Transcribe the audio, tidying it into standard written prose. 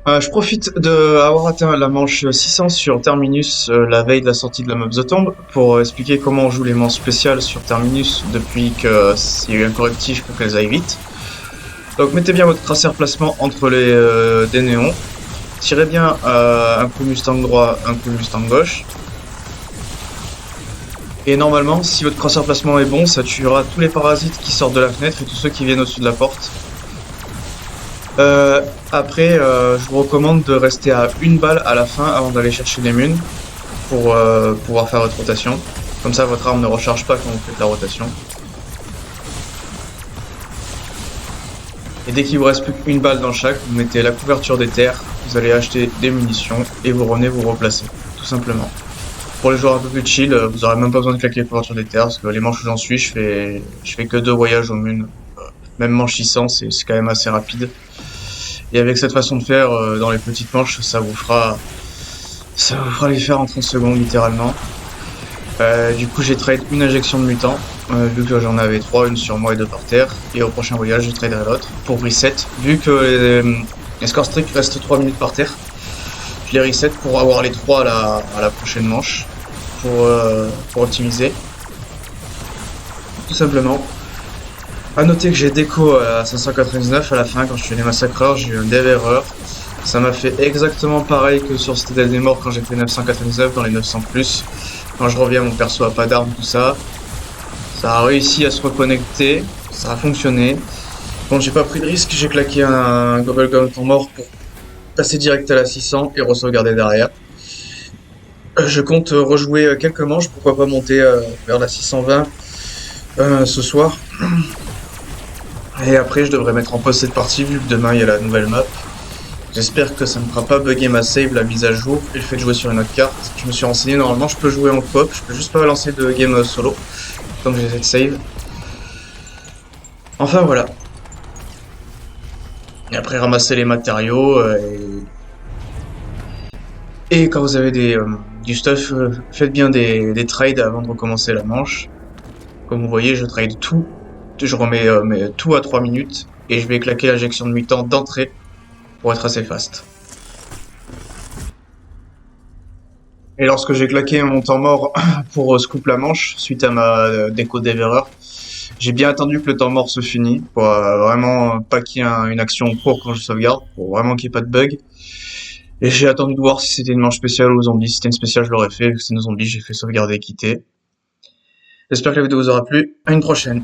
Je profite d'avoir atteint la manche 600 sur Terminus la veille de la sortie de la map The Tomb pour expliquer comment on joue les manches spéciales sur Terminus depuis qu'il y a eu un correctif pour qu'elles aillent vite. Donc mettez bien votre traceur placement entre des néons. Tirez bien un coup Mustang droit, un coup Mustang gauche. Et normalement, si votre traceur placement est bon, ça tuera tous les parasites qui sortent de la fenêtre et tous ceux qui viennent au-dessus de la porte. Après, je vous recommande de rester à une balle à la fin avant d'aller chercher les munes pour pouvoir faire votre rotation. Comme ça, votre arme ne recharge pas quand vous faites la rotation. Et dès qu'il vous reste plus qu'une balle dans chaque, vous mettez la couverture des terres, vous allez acheter des munitions et vous revenez vous replacer, tout simplement. Pour les joueurs un peu plus chill, vous aurez même pas besoin de claquer la couverture des terres, parce que les manches où j'en suis, je fais que 2 voyages aux munes. Même manche 600, c'est quand même assez rapide. Et avec cette façon de faire, dans les petites manches, ça vous fera les faire en 30 secondes, littéralement. Du coup, j'ai trade une injection de mutant, vu que j'en avais 3, une sur moi et 2 par terre. Et au prochain voyage, je traderai l'autre pour reset, vu que les scores strict restent 3 minutes par terre. Je les reset pour avoir les 3 à la prochaine manche, pour optimiser, tout simplement. A noter que j'ai déco à 599 à la fin quand je suis les massacreurs, j'ai eu un dev erreur. Ça m'a fait exactement pareil que sur Citadel des Morts quand j'ai fait 999 dans les 900+. Quand je reviens, mon perso a pas d'armes, tout ça. Ça a réussi à se reconnecter, ça a fonctionné. Bon, j'ai pas pris de risque, j'ai claqué un Gobble Gun en mort pour passer direct à la 600 et re-sauvegarder derrière. Je compte rejouer quelques manches, pourquoi pas monter vers la 620 ce soir. Et après, je devrais mettre en pause cette partie vu que demain il y a la nouvelle map. J'espère que ça ne fera pas bugger ma save, la mise à jour et le fait de jouer sur une autre carte. Je me suis renseigné, normalement je peux jouer en coop, je peux juste pas lancer de game solo, comme j'ai cette save. Enfin voilà. Et après ramasser les matériaux et quand vous avez du stuff, faites bien des trades avant de recommencer la manche. Comme vous voyez, je trade tout, je remets tout à 3 minutes et je vais claquer l'injection de mutant d'entrée pour être assez fast. Et lorsque j'ai claqué mon temps mort pour scoop la manche, suite à ma déco d'Evereur, j'ai bien attendu que le temps mort se finisse, pour vraiment pas qu'il y ait une action en cours quand je sauvegarde, pour vraiment qu'il n'y ait pas de bug. Et j'ai attendu de voir si c'était une manche spéciale ou zombies. Si c'était une spéciale, je l'aurais fait. Vu que c'est une zombie, j'ai fait sauvegarder et quitter. J'espère que la vidéo vous aura plu. À une prochaine.